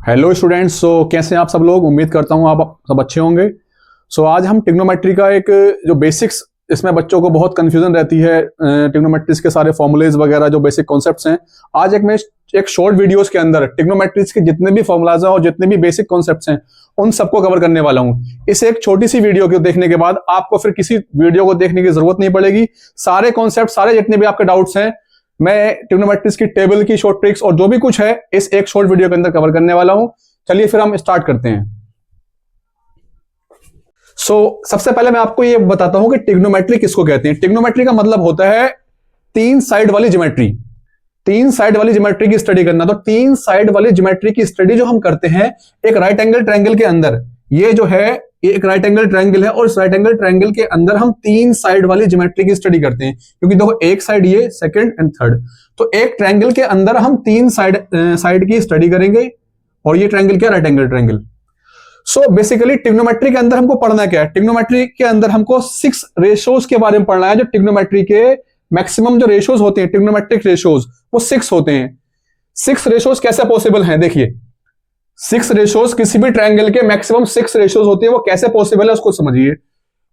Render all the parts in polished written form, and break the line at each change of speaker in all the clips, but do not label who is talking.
Hello students. कैसे हैं आप सब लोग। उम्मीद करता हूं आप सब अच्छे होंगे। आज हम ट्रिग्नोमेट्री का एक जो बेसिक्स, इसमें बच्चों को बहुत कंफ्यूजन रहती है ट्रिग्नोमेट्रीज के सारे फॉर्मूलेज वगैरह जो बेसिक कॉन्सेप्ट्स हैं। आज मैं एक शॉर्ट वीडियोस के अंदर ट्रिग्नोमेट्रीज के जितने भी फॉर्मूलाज हैं और जितने भी बेसिक कॉन्सेप्ट्स हैं उन सबको कवर करने वाला हूं। इस एक छोटी सी वीडियो को देखने के बाद आपको फिर किसी वीडियो को देखने की जरूरत नहीं पड़ेगी। सारे कॉन्सेप्ट, सारे जितने भी आपके डाउट्स हैं, मैं ट्रिग्नोमेट्रीज की टेबल की शॉर्ट ट्रिक्स और जो भी कुछ है इस एक शॉर्ट वीडियो के अंदर कवर करने वाला हूं। चलिए फिर हम स्टार्ट करते हैं। सबसे पहले मैं आपको ये बताता हूं कि ट्रिग्नोमेट्री किसको कहते हैं। ट्रिग्नोमेट्री का मतलब होता है तीन साइड वाली ज्योमेट्री। तीन साइड वाली ज्योमेट्री की स्टडी करना। तो तीन साइड वाली ज्योमेट्री की स्टडी जो हम करते हैं एक राइट एंगल ट्रायंगल के अंदर, ये जो है ये एक राइट एंगल ट्रायंगल है और इस राइट एंगल ट्रायंगल के अंदर हम तीन साइड वाली ज्योमेट्री की स्टडी करते हैं। क्योंकि देखो एक साइड ये, सेकंड एंड थर्ड, तो एक ट्रायंगल के अंदर हम तीन साइड की स्टडी करेंगे और ये ट्रायंगल क्या, right angle triangle. Basically trigonometry के अंदर हमको पढ़ना क्या है। ट्रिग्नोमेट्री के अंदर हमको 6 रेशोज के बारे में पढ़ना है। जो ट्रिग्नोमेट्री के मैक्सिमम जो रेशोज होते हैं, ट्रिग्नोमेट्रिक रेशोज, वो 6 होते हैं। 6 रेशोज कैसे पॉसिबल हैं, देखिए 6 रेशोज किसी भी ट्रायंगल के मैक्सिमम 6 रेशोज होते हैं, वो कैसे पॉसिबल है उसको समझिए।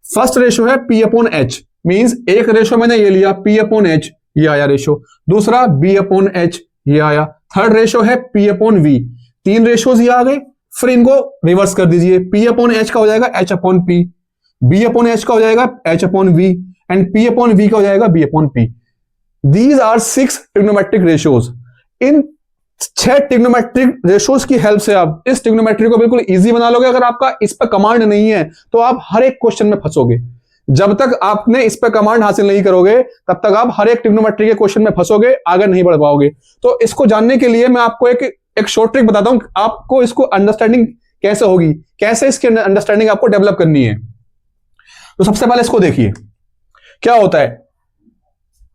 फर्स्ट रेशो है P अपॉन H, मींस एक रेशो मैंने ये लिया P अपॉन H, ये आया रेशो। दूसरा B अपॉन H, ये आया। थर्ड रेशो है P अपॉन V। 3 रेशोज ये आ गए। फिर इनको रिवर्स कर दीजिए। P अपॉन H का हो जाएगा H upon P, B upon H का हो जाएगा H upon V and P upon V का हो जाएगा B upon P। These are 6 trigonometric ratios. इन 6 ट्रिग्नोमेट्रिक रेशोज की हेल्प से आप इस ट्रिग्नोमेट्री को बिल्कुल इजी बना लोगे। अगर आपका इस पर कमांड नहीं है तो आप हर एक क्वेश्चन में फंसोगे। जब तक आपने इस पर कमांड हासिल नहीं करोगे तब तक आप हर एक ट्रिग्नोमेट्री के क्वेश्चन में फंसोगे, आगे नहीं बढ़ पाओगे। तो इसको जानने के लिए मैं आपको एक शॉर्ट ट्रिक बताता हूं, आपको इसको अंडरस्टैंडिंग कैसे होगी, कैसे इसकी अंडरस्टैंडिंग आपको डेवलप करनी है। तो सबसे पहले इसको देखिए क्या होता है।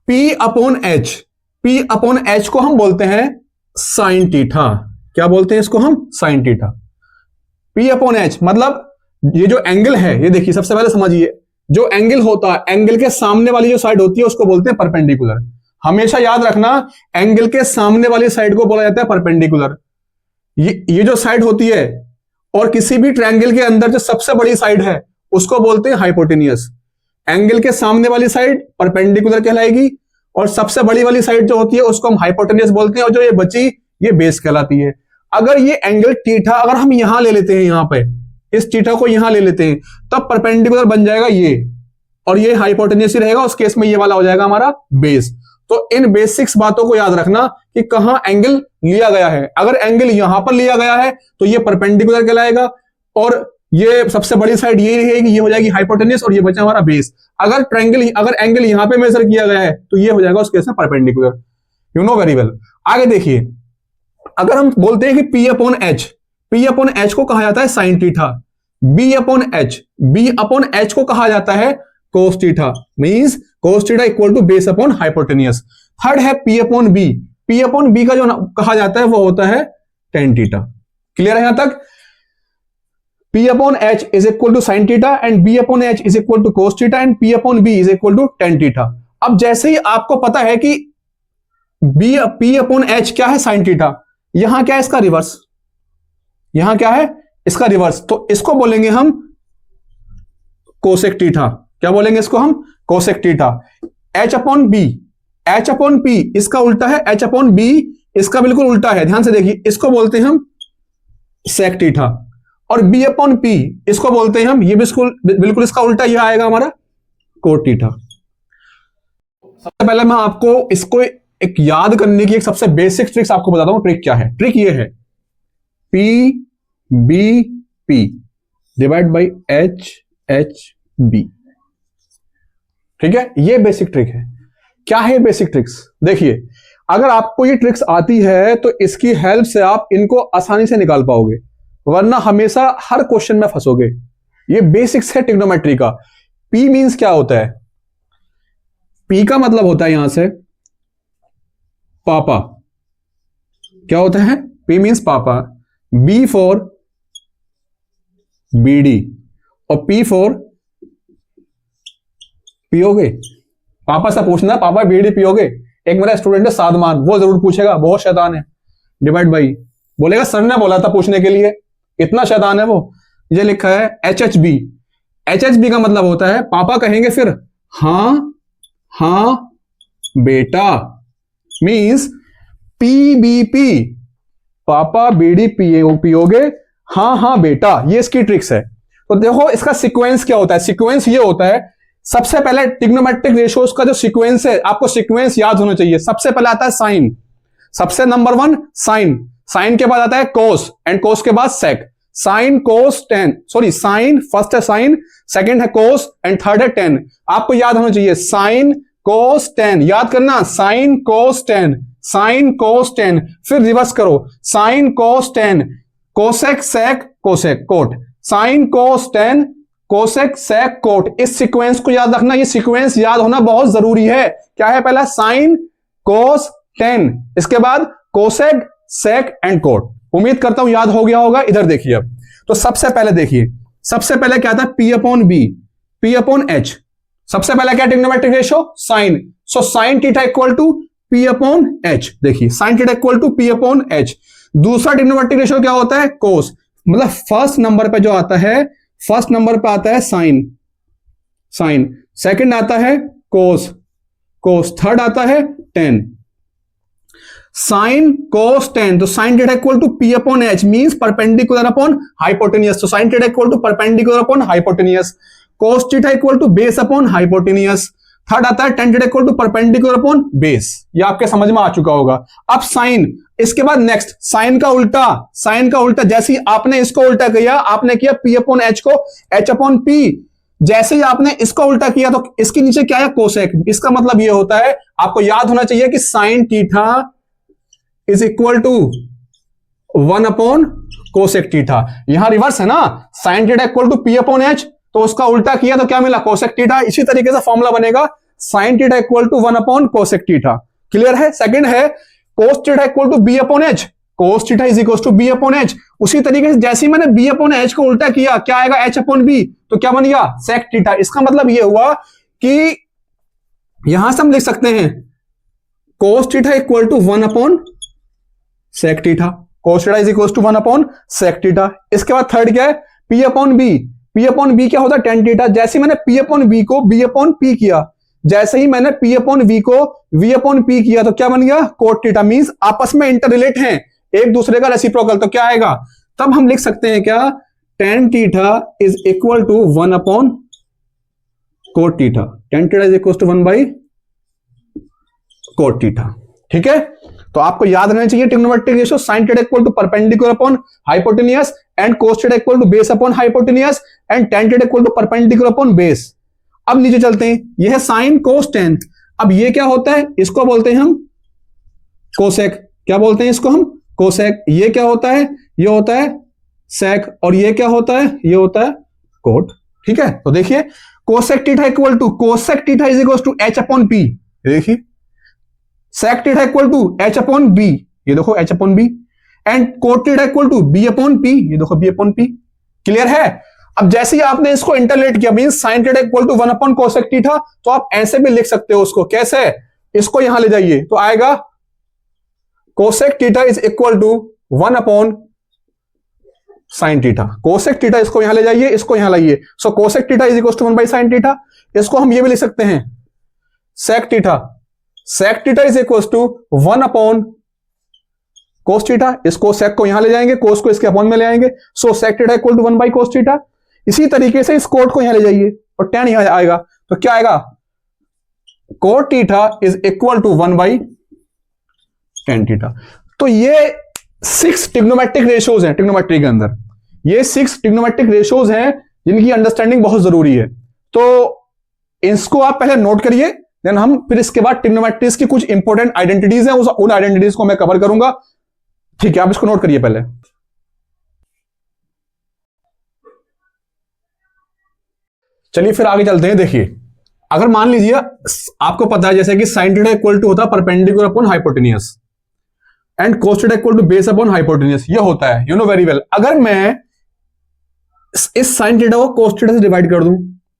P upon H, P upon H को हम बोलते हैं साइन थीटा। क्या बोलते हैं इसको हम, sine theta. P upon H मतलब ये जो एंगल है, ये देखिए सबसे पहले समझिए, जो एंगल होता है, एंगल के सामने वाली जो साइड होती है उसको बोलते हैं परपेंडिकुलर। हमेशा याद रखना, एंगल के सामने वाली साइड को बोला जाता है परपेंडिकुलर। ये जो साइड होती है, और किसी भी ट्रायंगल के अंदर जो सबसे बड़ी साइड है उसको बोलते हैं हाइपोटेनियस। एंगल के सामने वाली साइड परपेंडिकुलर कहलाएगी और सबसे बड़ी वाली साइड जो होती है उसको हम हाइपोटेनियस बोलते हैं, और जो ये बची ये बेस कहलाती है। अगर ये एंगल थीटा अगर हम यहां ले लेते हैं, यहां पे इस थीटा को यहां ले लेते हैं, तब परपेंडिकुलर बन जाएगा ये, और ये हाइपोटेनियस ही रहेगा। उस केस में ये वाला हो जाएगा हमारा बेस। तो इन बेसिक्स बातों को याद रखना कि कहां एंगल लिया गया है। अगर एंगल यहां पर लिया गया है तो ये परपेंडिकुलर कहलाएगा, और ये सबसे बड़ी साइड ये रहेगी, ये हो जाएगी हाइपोटेनियस, और ये बचा हमारा बेस। अगर एंगल यहां पे मेजर किया गया है तो ये हो जाएगा उस केस में perpendicular. You know very well. आगे देखिए, अगर हम बोलते हैं कि P upon H, P upon H को कहा जाता है sine theta. B upon H, B upon H को कहा जाता है cos theta, means cos theta equal to base upon hypotenuse. Third है P upon B, P upon B का जो कहा जाता है वो होता है टेन थीटा। क्लियर है यहां तक। P upon H is equal to sine theta and B upon H is equal to cos theta and P upon B is equal to tan theta. अब जैसे ही आपको पता है कि P अपॉन H क्या है, साइन थीटा, यहां क्या है इसका रिवर्स, यहां क्या है इसका रिवर्स, तो इसको बोलेंगे हम कोसेक थीटा। क्या बोलेंगे इसको हम, cosec theta. H upon B, H upon P इसका उल्टा है, H अपॉन B इसका बिल्कुल उल्टा है। ध्यान से देखिए, इसको बोलते हैं हम सेक थीटा, और B अपॉन P इसको बोलते हैं हम, ये बिल्कुल इसका उल्टा यह आएगा हमारा कोट थीटा। सबसे पहले मैं आपको इसको एक याद करने की एक सबसे बेसिक ट्रिक्स आपको बताता हूं। ट्रिक क्या है, ट्रिक ये है P B P divide by H H B। ठीक है, ये बेसिक ट्रिक है। क्या है बेसिक ट्रिक्स, देखिए अगर आपको ये ट्रिक्स आती है तो इसकी हेल्प से आप इनको आसानी से निकाल पाओगे, वरना हमेशा हर क्वेश्चन में फंसोगे। ये बेसिक्स है ट्रिग्नोमेट्री का। P मींस क्या होता है, P का मतलब होता है यहां से पापा। क्या होता है, P मींस पापा। B फॉर BD और P फॉर पियोगे। पापा से पूछना, पापा बीड़ी पियोगे। एक मेरा स्टूडेंट है सादमान, वो जरूर पूछेगा, बहुत शैतान है। डिवाइड बाई बोलेगा सर ने बोला था पूछने के लिए, इतना शैतान है वो। ये लिखा है HHB। HHB का मतलब होता है पापा कहेंगे फिर हां हां बेटा, मींस PBP, पापा बीड़ी पियोगे, हां हां बेटा। ये इसकी ट्रिक्स है। तो देखो इसका सीक्वेंस क्या होता है। सीक्वेंस ये होता है, सबसे पहले ट्रिग्नोमेट्रिक रेशियोज का जो सीक्वेंस है, आपको सीक्वेंस याद होना चाहिए। सबसे पहले आता है साइन, सबसे नंबर 1 साइन, साइन के बाद आता है कोस, एंड कोस के बाद sec. Sine cos tan, sorry sine first है, साइन सेकंड है कोस, एंड थर्ड है टेन। आपको याद होना चाहिए साइन कोस टेन, याद करना, sine cos tan, sine cos tan. फिर रिवर्स करो, sine cos tan, cosec sec cosec cot, sine cos tan, cosec sec cot. इस सीक्वेंस को याद रखना, ये सीक्वेंस याद होना बहुत जरूरी है। क्या है, पहला साइन कोस टेन, इसके बाद कोसेक सेक एंड कोट। उम्मीद करता हूं याद हो गया होगा। इधर देखिए अब, तो सबसे पहले देखिए, सबसे पहले क्या था, P upon B, P upon H. सबसे पहले क्या trigonometric ratio, sine, so sine theta equal to P upon H. देखिए sine theta equal to P upon H. दूसरा ट्रिग्नोमेट्रिक रेशियो क्या होता है, कोस, मतलब फर्स्ट नंबर पे जो आता है, फर्स्ट नंबर पे आता है साइन, साइन, सेकंड आता है कोस, कोस, थर्ड आता है टेन। साइन कोस टेन, तो sine theta equal to P upon H, means perpendicular upon hypotenuse. तो sine theta equal to perpendicular upon hypotenuse. Cos theta equal to base upon hypotenuse. Third आता है tan theta equal to perpendicular upon base. ये आपके समझ में आ चुका होगा। अब साइन, इसके बाद नेक्स्ट साइन का उल्टा, साइन का उल्टा, जैसे ही आपने इसको उल्टा किया, आपने किया P अपॉन एच को H अपॉन P, जैसे ही आपने इसको उल्टा किया तो इसके नीचे क्या है, कोसेक। इसका मतलब ये होता है, आपको याद होना चाहिए कि sine theta is equal to 1 upon cosec theta. यहां रिवर्स है ना, sine theta equal to P upon H, तो उसका उल्टा किया तो क्या मिला, कोसेक थीटा। इसी तरीके से फॉर्मूला बनेगा sine theta equal to 1 upon cosec theta. Clear है। सेकंड है cos theta equal to B upon H, cos theta is equal to B upon H. उसी तरीके से जैसे ही मैंने B अपॉन एच को उल्टा किया, क्या आएगा, H अपॉन B, तो क्या बन गया, सेक थीटा। इसका मतलब यह हुआ कि यहां से हम लिख सकते हैं cos theta equal to 1 upon sec theta, cos theta is equal to 1 upon sec theta. इसके बाद थर्ड क्या है, P upon B, P upon B क्या होता है, टेन थीटा। जैसे मैंने P अपॉन B को B अपॉन P किया, जैसे ही मैंने P अपॉन V को V अपॉन P किया, तो क्या बन गया, कोट थीटा। मींस आपस में इंटर रिलेट हैं, एक दूसरे का रेसिप्रोकल। तो क्या आएगा, तब हम लिख सकते हैं क्या, tan theta is equal to 1 upon cot theta. Tan theta is equal to 1 by cot theta. ठीक है। तो आपको याद रहना चाहिए trigonometric ratio, sine theta equal to perpendicular upon hypotenuse, and cos theta equal to base upon hypotenuse, and tan theta equal to perpendicular upon base. अब नीचे चलते हैं, यह है साइन कोस टेन। अब ये क्या होता है, इसको बोलते हैं हम कोसेक। क्या बोलते हैं इसको हम, कोसेक। ये क्या होता है, ये होता है सेक, और ये क्या होता है, ये होता है कोट। ठीक है। तो देखिए cosec theta equal to, cosec theta is equal to H upon P। देखिए sec theta equal to H upon B, ये देखो H upon B, and cot theta equal to B upon P, ये देखो B upon P। Clear है। अब जैसे ही आपने इसको इंटरलेट किया, means sine theta equal to 1 upon cosec theta, तो आप ऐसे भी लिख सकते हो उसको। कैसे, इसको यहां ले जाइए तो आएगा cosec theta is equal to 1 upon sine theta. Cosec theta इसको यहां ले जाइए, इसको यहां लाइए, so cosec theta is equal to 1 by sine theta. इसको हम ये भी लिख सकते हैं sec theta, sec theta is equal to 1 upon cos theta. इस कोस सेक को यहां ले जाएंगे, कोस को इसके अपॉन में ले आएंगे, so sec theta equal to 1 by cos theta. इसी तरीके से इस कोट को यहां ले जाइए और टेन यहां आएगा, तो क्या आएगा, cot theta is equal to 1 by tan theta. तो ये 6 ट्रिग्नोमेट्रिक रेशियोज हैं ट्रिग्नोमेट्री के अंदर। ये 6 ट्रिग्नोमेट्रिक रेशियोज हैं जिनकी अंडरस्टैंडिंग बहुत जरूरी है। तो इसको आप पहले नोट करिए, देन हम फिर इसके बाद ट्रिग्नोमेट्रीज की कुछ इंपॉर्टेंट आइडेंटिटीज हैं, उन आइडेंटिटीज को मैं कवर करूंगा। ठीक है, आप इसको नोट करिए पहले। चलिए फिर आगे चलते हैं। देखिए अगर मान लीजिए आपको पता है जैसे कि साइन थीटा इक्वल टू होता है perpendicular upon hypotenuse, and cos theta equal to base upon hypotenuse, ये होता है, यू नो वेरी वेल। अगर मैं इस साइन थीटा को कोस थीटा से डिवाइड कर दूं,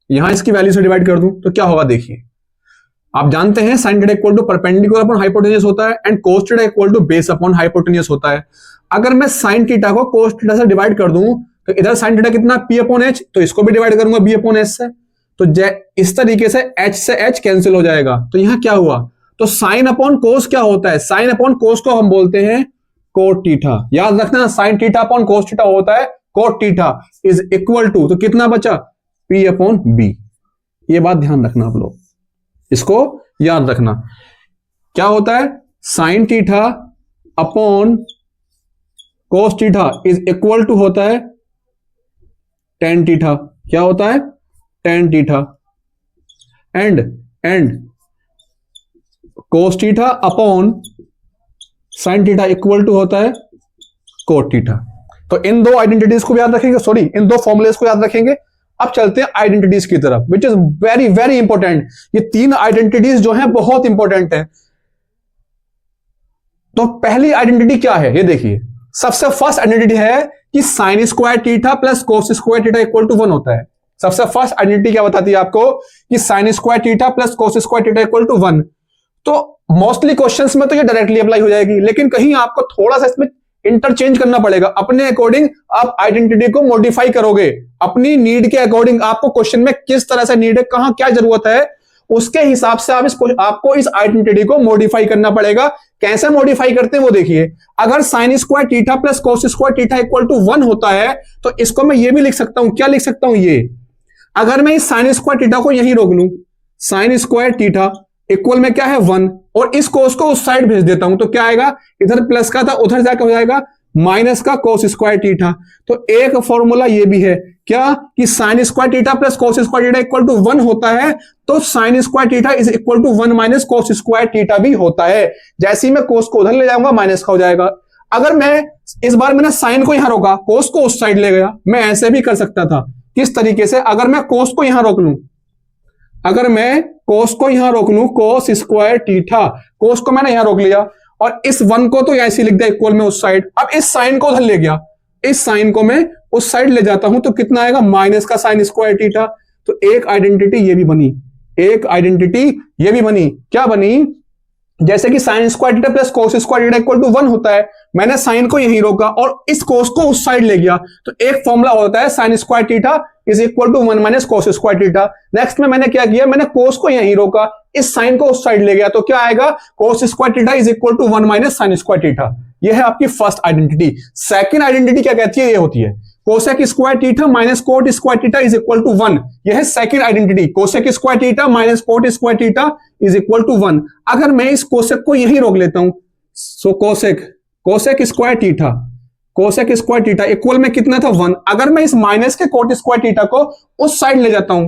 यहां इसकी वैल्यू से डिवाइड कर दूं, तो क्या होगा, देखिए आप जानते हैं sine theta equal to perpendicular upon hypotenuse होता है, and cos theta equal to base upon hypotenuse होता है। अगर मैं साइन थीटा को कोस थीटा से डिवाइड कर दूं तो इधर साइन थीटा कितना पी अपॉन एच, तो इसको भी डिवाइड करूंगा बी अपॉन एच से, तो इस तरीके से एच से एच कैंसिल हो जाएगा। तो यहां क्या हुआ, तो साइन अपॉन कोस क्या होता है, साइन अपॉन कोस को हम बोलते हैं कोट थीटा। याद रखना sine theta upon cos theta होता है cot theta is equal to, तो कितना बचा पी अपॉन बी। ये बात ध्यान रखना आप लोग, इसको याद रखना। क्या होता है sine theta upon cos theta is equal to होता है टेन थीटा। क्या होता है tan theta and cos theta upon sine theta equal to होता है कोट थीटा। तो इन दो आइडेंटिटीज को भी याद रखेंगे, सॉरी इन दो फॉर्मुलेस को याद रखेंगे। अब चलते हैं आइडेंटिटीज की तरफ, which is very very important. ये तीन आइडेंटिटीज जो हैं बहुत इंपॉर्टेंट है। तो पहली आइडेंटिटी क्या है ये देखिए, सबसे फर्स्ट आइडेंटिटी है कि sine square theta plus cos square theta equal to 1 होता है। सबसे फर्स्ट आइडेंटिटी क्या बताती है आपको कि sine square theta plus cos square theta equal to 1। तो मोस्टली क्वेश्चंस में तो ये डायरेक्टली अप्लाई हो जाएगी, लेकिन कहीं आपको थोड़ा सा इसमें इंटरचेंज करना पड़ेगा। अपने अकॉर्डिंग आप आइडेंटिटी को मॉडिफाई करोगे, अपनी नीड के अकॉर्डिंग आपको क्वेश्चन में किस तरह से नीड है, कहां क्या जरूरत है, उसके हिसाब से आपको इस आइडेंटिटी को मॉडिफाई करना पड़ेगा। कैसे मॉडिफाई करते हैं वो देखिए। अगर sine square theta plus cos square theta equal to 1 होता है तो इसको मैं ये भी लिख सकता हूं, क्या लिख सकता हूं ये, अगर मैं इस साइन स्क्वायर थीटा को यहीं रोक लूं, साइन स्क्वायर थीटा इक्वल में क्या है 1, और इस कोस को उस साइड भेज देता हूं तो क्या आएगा, इधर प्लस का था उधर जाकर हो जाएगा माइनस का कोस स्क्वायर थीटा। तो एक फॉर्मूला ये भी है क्या कि sine square theta plus cos square theta equal to 1 होता है, तो sine square theta is equal to 1 minus cos square theta भी होता है। जैसे ही मैं कोस को उधर ले जाऊंगा माइनस का हो जाएगा। अगर मैं इस बार मैंने साइन को यहां रोका, कोस को उस साइड ले गया, मैं ऐसे भी कर सकता था। किस तरीके से, अगर मैं कोस को यहां रोक लूं, अगर मैं कोस को यहां रोक लूं, कोस स्क्वायर थीटा, कोस को मैंने यहां रोक लिया और इस 1 को तो ऐसे लिख दिया इक्वल में उस साइड। अब इस साइन को उधर ले गया, इस साइन को मैं उस साइड ले जाता हूं तो कितना आएगा माइनस का साइन स्क्वायर थीटा। तो एक आइडेंटिटी ये भी बनी, एक आइडेंटिटी ये भी बनी। क्या बनी, जैसे कि sine square theta plus cos square theta equal to 1 होता है, मैंने साइन को यहीं रोका और इस कोस को उस साइड ले गया, तो एक फॉर्मूला होता है sine square theta is equal to 1 minus cos square theta. Next में मैंने क्या किया, मैंने कोस को यहीं रोका, इस साइन को उस साइड ले गया, तो क्या आएगा cos square theta is equal to 1 minus sine square theta. यह है आपकी फर्स्ट आइडेंटिटी। सेकंड आइडेंटिटी क्या कहती है, ये होती है cosec square theta minus cot square theta is equal to 1। यह है second identity, cosec square theta minus cot square theta is equal to 1। अगर मैं इस कोसेक को यहीं रोक लेता हूं, so cosec square theta, cosec square theta equal में कितना था 1। अगर मैं इस माइनस के कोट स्क्वायर थीटा को उस साइड ले जाता हूं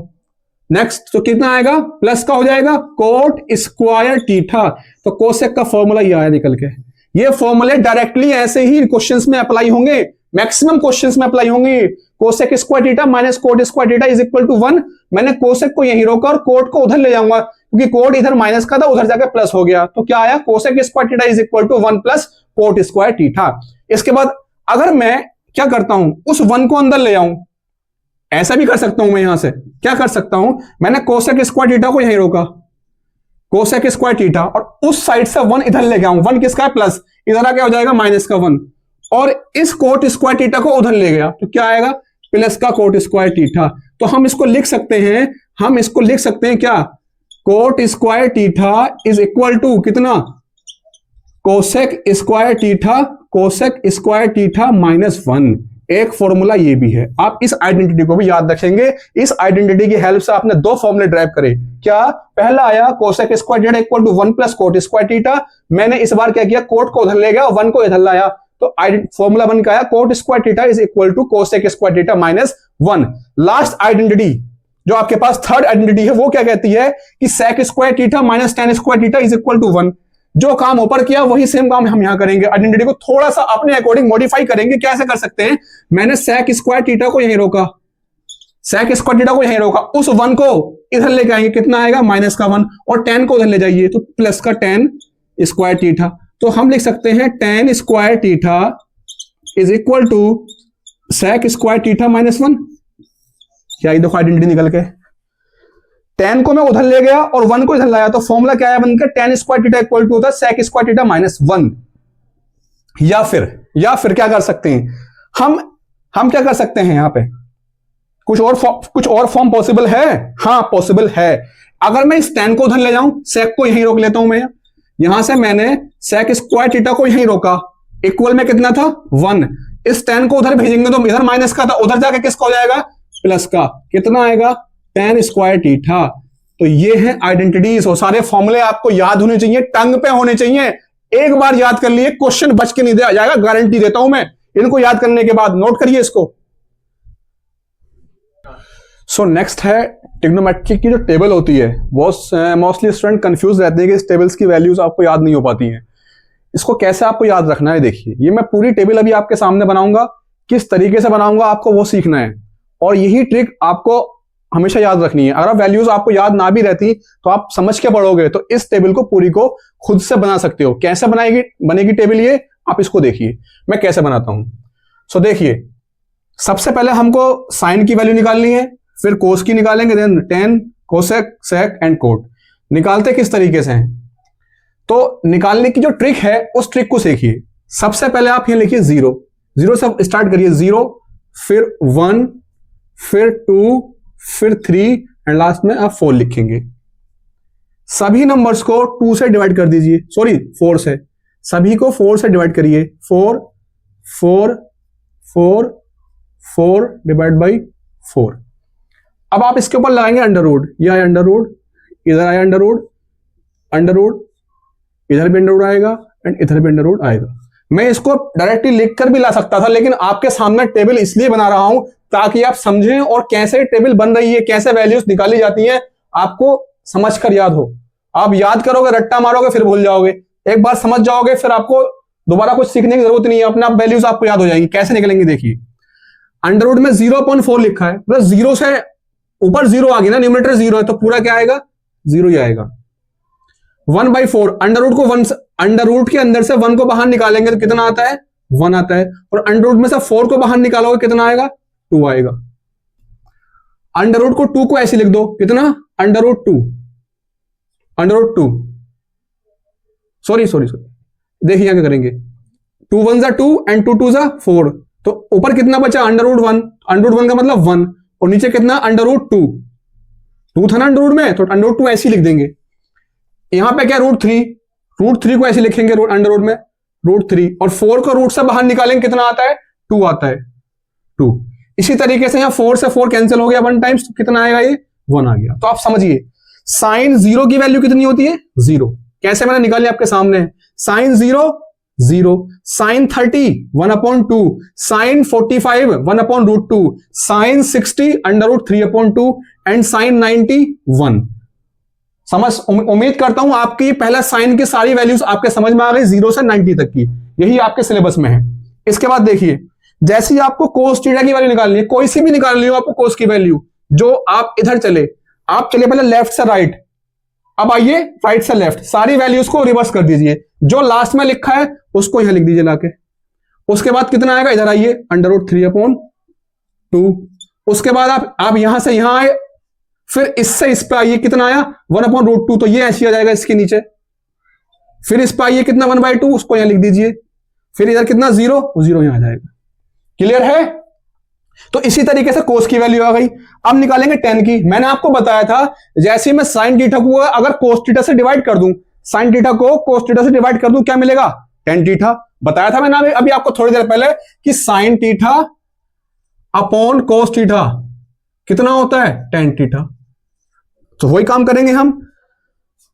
नेक्स्ट, तो कितना आएगा प्लस का हो जाएगा कोट स्क्वायर थीटा। तो कोसेक का फॉर्मूला ये आया निकल के। ये फॉर्मूले डायरेक्टली ऐसे ही क्वेश्चंस में अप्लाई होंगे, मैक्सिमम क्वेश्चंस में अप्लाई होंगे। Cosec square theta minus cot square theta is equal to 1। मैंने कोसेक को यहीं रोका और कोट को उधर ले जाऊंगा, क्योंकि कोट इधर माइनस का था उधर जाकर प्लस हो गया, तो क्या आया cosec square theta is equal to 1 plus cot square theta. इसके बाद अगर मैं क्या करता हूं, उस 1 को अंदर ले आऊं, ऐसा भी कर सकता हूं मैं, यहां से क्या कर सकता हूं, मैंने कोसेक स्क्वायर थीटा को यहीं रोका, कोसेक स्क्वायर थीटा, और उस साइड से 1 इधर ले गया हूं, 1 किसका है प्लस, इधर आके हो जाएगा माइनस का 1, और इस कोट स्क्वायर थीटा को उधर ले गया, तो क्या आएगा प्लस का कोट स्क्वायर थीटा। तो हम इसको लिख सकते हैं, हम इसको लिख सकते हैं क्या, cot square theta is equal to कितना, cosec square theta, cosec square theta minus 1। एक फॉर्मूला ये भी है, आप इस आइडेंटिटी को भी याद रखेंगे। इस आइडेंटिटी की हेल्प से आपने दो फॉर्मूले ड्राइव करे। क्या, पहला आया cosec square theta equal to 1 plus cot square theta. मैंने इस बार क्या किया, कोट को उधर ले गया और 1 को इधर लाया, तो फॉर्मूला बन के आया cot square theta is equal to cosec square theta minus 1। Last identity जो आपके पास थर्ड आइडेंटिटी है वो क्या कहती है कि sec square theta minus tan square theta is equal to 1। जो काम ऊपर किया वही सेम काम हम यहां करेंगे, आइडेंटिटी को थोड़ा सा अपने अकॉर्डिंग मॉडिफाई करेंगे। कैसे कर सकते हैं, मैंने सेक स्क्वायर थीटा को यहीं रोका, सेक स्क्वायर थीटा को यहीं रोका, उस 1 को इधर लेके आएंगे, कितना आएगा माइनस का 1, और 10 को उधर ले जाइए तो प्लस का 10 स्क्वायर थीटा। तो हम लिख सकते हैं 10 square theta is equal to sec square theta minus 1। क्या ये देखो आइडेंटिटी निकल के, 10 को मैं उधर ले गया और 1 को इधर लाया, तो फॉर्मूला क्या है बनकर 10 स्क्वायर थीटा इक्वल टू होता है सेक स्क्वायर थीटा माइनस 1। या फिर क्या कर सकते हैं हम क्या कर सकते हैं यहां पे, कुछ और फॉर्म पॉसिबल है। हाँ पॉसिबल है। अगर मैं इस tan को उधर ले जाऊं, sec को यहीं रोक लेता हूं मैं, यहां से मैंने sec स्क्वायर थीटा को यहीं रोका, इक्वल में कितना था 1, इस tan को उधर भेजेंगे तो इधर माइनस का था, उधर जाके किसका हो जाएगा प्लस का, कितना आएगा tan स्क्वायर थीटा। तो ये है आइडेंटिटीज, और सारे फॉर्मूले आपको याद होने चाहिए, टंग पे होने चाहिए। एक बार याद कर लिए क्वेश्चन बच के नहीं दिया जाएगा, गारंटी देता हूं मैं। इनको याद करने के बाद नोट करिए इसको। सो नेक्स्ट है ट्रिग्नोमेट्री की जो टेबल होती है, बहुत मोस्टली स्टूडेंट कंफ्यूज रहते हैं कि इस टेबल्स की वैल्यूज आपको याद नहीं हो पाती हैं। इसको कैसे आपको याद रखना है, देखिए ये मैं पूरी टेबल अभी आपके सामने बनाऊंगा, किस तरीके से बनाऊंगा आपको वो सीखना है, और यही ट्रिक आपको हमेशा याद रखनी है। अगर वैल्यूज आपको याद ना भी रहती तो आप समझ के पढ़ोगे तो इस टेबल को पूरी को खुद से बना सकते हो। कैसे बनेगी टेबल, ये आप इसको देखिए मैं कैसे बनाता हूं। सो देखिए, सबसे पहले हमको साइन की वैल्यू निकालनी है, फिर कोस की निकालेंगे, then tan, cosec, sec and cot. निकालते किस तरीके से हैं, तो निकालने की जो ट्रिक है उस ट्रिक को सीखिए। सबसे पहले आप यहां लिखिए 0 से स्टार्ट करिए, 0, फिर 1, फिर 2, फिर 3 एंड लास्ट में आप 4 लिखेंगे। सभी नंबर्स को 2 से डिवाइड कर दीजिए, सॉरी 4 से, सभी को 4 से डिवाइड करिए। 4 4 4 4 डिवाइड बाई 4। अब आप इसके ऊपर लगाएंगे अंडर रूट, यह आया अंडर रूट, इधर आया अंडर रूट, इधर भी अंडर रूट आएगा एंड इधर भी अंडर रूट आएगा। मैं इसको डायरेक्टली लिखकर भी ला सकता था, लेकिन आपके सामने टेबल इसलिए बना रहा हूं ताकि आप समझें और कैसे टेबल बन रही है, कैसे वैल्यूज निकाली जाती हैं, आपको समझकर याद हो। आप याद करोगे, रट्टा मारोगे, फिर भूल जाओगे। एक बार समझ जाओगे फिर आपको दोबारा कुछ सीखने की जरूरत नहीं है, अपने आप वैल्यूज आपको याद हो जाएंगी। कैसे निकलेंगे देखिए, अंडर रूट में 0.4 लिखा है, मतलब 0 से ऊपर 0 आ गई ना, न्यूमरेटर 0 है तो पूरा क्या आएगा 0 ही आएगा। 1/4, अंडर रूट को 1, अंडर रूट के अंदर से 1 को बाहर निकालेंगे तो कितना आता है 1 आता है, और अंडर रूट में से 4 को बाहर निकालोगे कितना आएगा 2 आएगा। अंडर रूट को 2 को ऐसे लिख दो, कितना under root 2, under root 2, sorry देखिए क्या करेंगे, 2 1 जा 2 एंड 2 2 जा 4, तो ऊपर कितना बचा अंडर रूट 1, अंडर रूट 1 का मतलब 1, और नीचे कितना अंडर रूट 2 था ना अंडर रूट में, तो अंडर रूट 2 ऐसे लिख देंगे। यहां पे क्या रूट 3 को ऐसे लिखेंगे अंडर रूट में रूट 3, और 4 को रूट से बाहर निकालेंगे कितना आता है 2 आता है 2। इसी तरीके से यहां 4 से 4 कैंसिल हो गया 1 टाइम्स, तो कितना आएगा ये 1 आ गया। तो आप समझिए साइन 0 की वैल्यू कितनी होती है 0। कैसे मैंने निकाली आपके सामने, sine 0 0, sine 30 1/2, sine 45 1/√2, sine 60 √3/2 and sine 90 1। समझ, उम्मीद करता हूं आपकी पहला साइन की सारी वैल्यूज आपके समझ में आ गई 0 से 90 तक की, यही आपके सिलेबस में है। इसके बाद देखिए, जैसे ही आपको कोस थीटा की वैल्यू निकालनी है, कोई सी भी निकालनी हो आपको कोस की वैल्यू, जो आप इधर चले, आप चले पहले लेफ्ट से राइट, अब आइए राइट से लेफ्ट, सारी वैल्यूज को रिवर्स कर दीजिए, जो लास्ट में लिखा है उसको यहां लिख दीजिए लाके। उसके बाद कितना आएगा, इधर आइए √3/2। उसके बाद आप यहां से यहां आए, फिर इससे इस पे आइए, कितना आया 1/√2, तो ये ऐसे आ जाएगा इसके नीचे। फिर इस पे आइए कितना 1/2, उसको यहां लिख दीजिए। फिर इधर कितना 0, 0 यहां आ जाएगा। क्लियर है? तो इसी तरीके से कोस की वैल्यू आ गई। अब निकालेंगे टेन की। मैंने आपको बताया था जैसे मैं साइन थीटा को अगर कोस थीटा से डिवाइड कर दूं, साइन थीटा को कोस थीटा से डिवाइड कर दूं, क्या मिलेगा टेन थीटा। बताया था मैंने अभी आपको थोड़ी देर पहले कि sine theta upon cos theta कितना होता है टेन थीटा। तो वही काम करेंगे हम।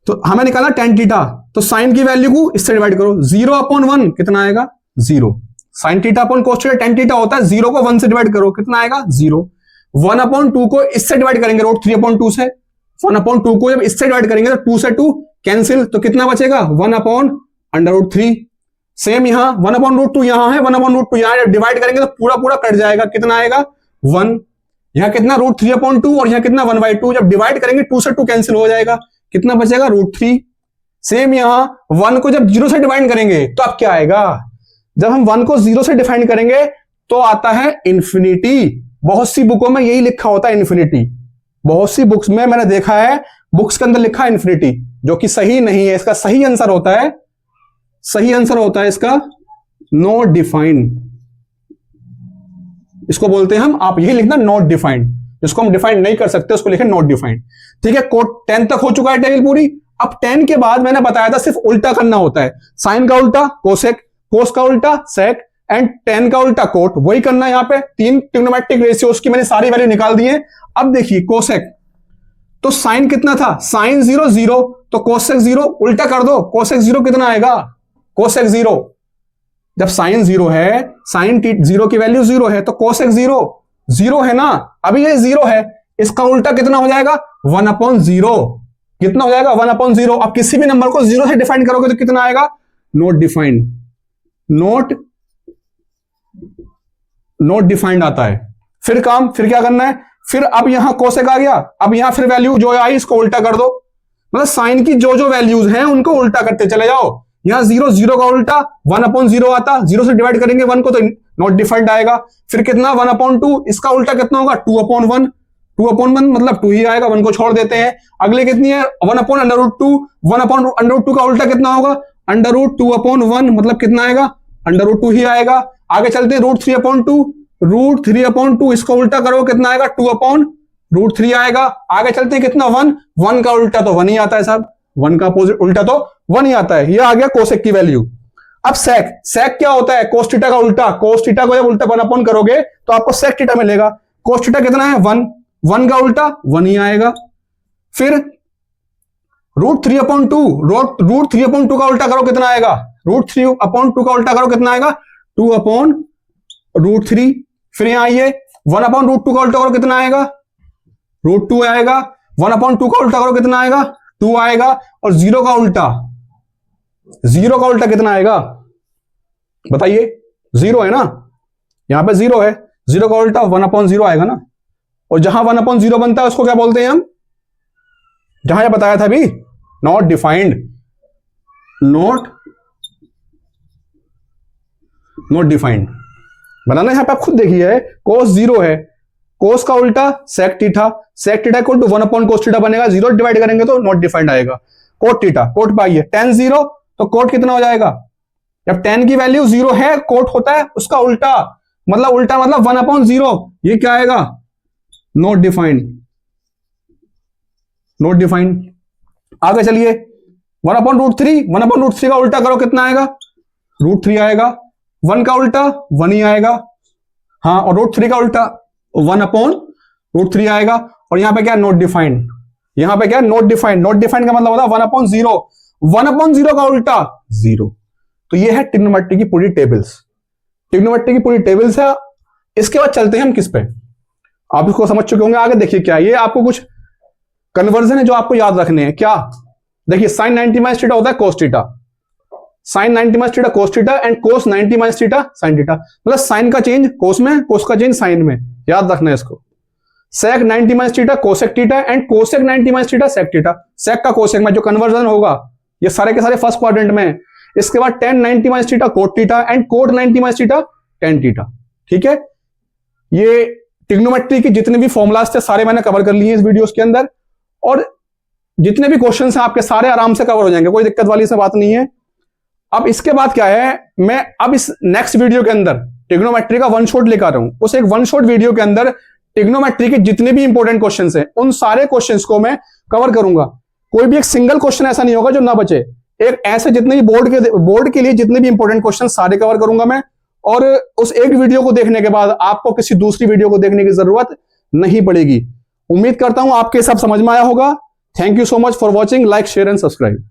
तो हमें निकालना टेन थीटा, तो साइन की वैल्यू को इससे डिवाइड करो, 0/1 कितना आएगा 0। Sign theta upon cos theta tan theta होता है, 0 को 1 से डिवाइड करो कितना आएगा 0। 1/2 को इससे डिवाइड करेंगे √3/2 से, 1/2 को जब इससे डिवाइड करेंगे तो 2 से 2 कैंसिल, तो कितना बचेगा 1/√3। सेम यहां 1/√2 यहां है, 1/√2 यहां डिवाइड करेंगे तो पूरा पूरा कट जाएगा, कितना आएगा 1। यहां कितना √3/2 और यहां कितना 1/2, जब डिवाइड करेंगे 2 से 2 कैंसिल हो जाएगा, कितना बचेगा √3। सेम यहां 1 को जब 0 से डिवाइड करेंगे तो अब क्या आएगा, जब हम 1 को 0 से डिफाइन करेंगे तो आता है इंफिनिटी। बहुत सी बुकों में यही लिखा होता है इंफिनिटी, बहुत सी बुक्स में मैंने देखा है बुक्स के अंदर लिखा है इंफिनिटी, जो कि सही नहीं है। इसका सही आंसर होता है इसका नॉट डिफाइंड, इसको बोलते हैं हम, आप यही लिखना नॉट डिफाइंड, जिसको हम डिफाइंड नहीं कर सकते उसको लिखे नॉट डिफाइंड। ठीक है, कोट 10 तक हो चुका है टेबल पूरी। अब 10 के बाद मैंने बताया था सिर्फ उल्टा करना होता है, साइन का उल्टा कोसेक, कोस का उल्टा सेक एंड टेन का उल्टा कोट, वही करना है। यहां पे 3 ट्रिग्नोमेट्रिक रेशियोज की मैंने सारी वैल्यू निकाल दी है। अब देखिए कोसेक, तो साइन कितना था, साइन 0 0, तो कोसेक 0 उल्टा कर दो, कोसेक 0 कितना आएगा, कोसेक 0, जब साइन 0 है, साइन 0 की वैल्यू 0 है, तो कोसेक 0 0 है ना, अभी ये 0 है, इसका उल्टा कितना हो जाएगा 1/0, कितना हो जाएगा 1/0। अब किसी भी नंबर को 0 से डिफाइन करोगे तो कितना आएगा, नॉट डिफाइंड, नॉट डिफाइंड आता है। फिर क्या करना है, फिर अब यहां कोसेक आ गया, अब यहां फिर वैल्यू जो आई इसको उल्टा कर दो, मतलब साइन की जो जो वैल्यूज हैं उनको उल्टा करते चले जाओ। यहां 0 0 का उल्टा 1/0 आता, 0 से डिवाइड करेंगे 1 को तो नॉट डिफाइंड आएगा। फिर कितना 1/2, इसका उल्टा कितना होगा 2/1, 2/1 मतलब 2 ही आएगा, 1 को छोड़ देते हैं। अगले कितनी है 1/√2, 1/√2 का उल्टा कितना होगा √2/1 मतलब कितना आएगा √2 ही आएगा। आगे चलते हैं √3/2, √3/2 इसका उल्टा करो कितना आएगा 2/√3 आएगा। आगे चलते हैं कितना 1 का उल्टा तो 1 ही आता है साहब, 1 का अपोजिट उल्टा तो 1 ही आता है। ये आ गया कोसेक की वैल्यू। अब सेक क्या होता है, कोस थीटा का उल्टा, कोस थीटा को जब उल्टा 1 करोगे तो आपको सेक थीटा मिलेगा। कोस थीटा कितना है 1 का उल्टा 1 ही आएगा। फिर √3/2 का उल्टा करो कितना आएगा, √3/2 का उल्टा करो कितना आएगा 2/√3। फिर यहां आइए 1/√2 का उल्टा करो कितना आएगा √2 आएगा। 1/2 का उल्टा करो कितना आएगा 2 आएगा। और 0 का उल्टा कितना आएगा बताइए, 0 है ना, यहां पे 0 है, 0 का उल्टा 1/0 आएगा ना। और जहां 1/0 बनता है उसको क्या बोलते हैं हम, जहां ये बताया था अभी नॉट डिफाइंड, नॉट डिफाइंड बनाना। यहां पे आप खुद देखिए कोस 0 है, कोस का उल्टा sec theta, sec theta equal to 1/cos theta बनेगा, 0 डिवाइड करेंगे तो नॉट डिफाइंड आएगा। कोट थीटा, कोट पाइए tan 0 तो कोट कितना हो जाएगा, जब tan की वैल्यू 0 है कोट होता है उसका उल्टा मतलब 1/0, ये क्या आएगा नॉट डिफाइंड। आगे चलिए 1/√3 का उल्टा करो कितना आएगा √3 आएगा। 1 का उल्टा 1 ही आएगा, हाँ, और √3 का उल्टा 1/√3 आएगा। और यहां पे क्या नॉट डिफाइंड, यहां पे क्या नॉट डिफाइंड, नॉट डिफाइंड का मतलब होता है 1/0, 1/0 का उल्टा 0। तो ये है ट्रिग्नोमेट्री की पूरी टेबल्स है। इसके बाद चलते हैं हम किस पे, आप इसको समझ चुके होंगे। आगे देखिए क्या, ये आपको कुछ कन्वर्जन है जो आपको याद रखने हैं। क्या देखिए, sin 90 - थीटा होता है cos theta, sin 90 - theta cos theta and cos 90 - theta sin theta, मतलब साइन का चेंज कोस में, कोस का चेंज साइन में, याद रखना है इसको। sec 90 - theta cosec theta and cosec 90 - theta sec theta. Sec का कोसेक में जो कन्वर्जन होगा ये सारे के सारे फर्स्ट क्वाड्रेंट में है। इसके बाद tan 90 - theta cot theta and cot 90 - theta tan theta. ठीक है, ये ट्रिग्नोमेट्री की जितने भी फॉर्मुलाज थे सारे मैंने कवर कर लिए इस वीडियोस के अंदर, और जितने भी क्वेश्चंस हैं आपके सारे आराम से कवर हो जाएंगे, कोई दिक्कत वाली से बात नहीं है। अब इसके बाद क्या है, मैं अब इस नेक्स्ट वीडियो के अंदर ट्रिग्नोमेट्री का 1 शॉट लेकर आ रहा हूं। उस एक 1 शॉट वीडियो के अंदर ट्रिग्नोमेट्री के जितने भी इंपॉर्टेंट क्वेश्चंस हैं उन सारे क्वेश्चंस को मैं कवर करूंगा। कोई भी एक सिंगल क्वेश्चन ऐसा नहीं होगा जो ना बचे। एक ऐसे जितने भी बोर्ड के लिए जितने भी इंपॉर्टेंट क्वेश्चन सारे कवर करूंगा मैं, और उस एक वीडियो को देखने के बाद आपको किसी दूसरी वीडियो को देखने की जरूरत नहीं पड़ेगी। उम्मीद करता हूं आपके सब समझ में आया होगा। Thank you so much for watching, like share and subscribe.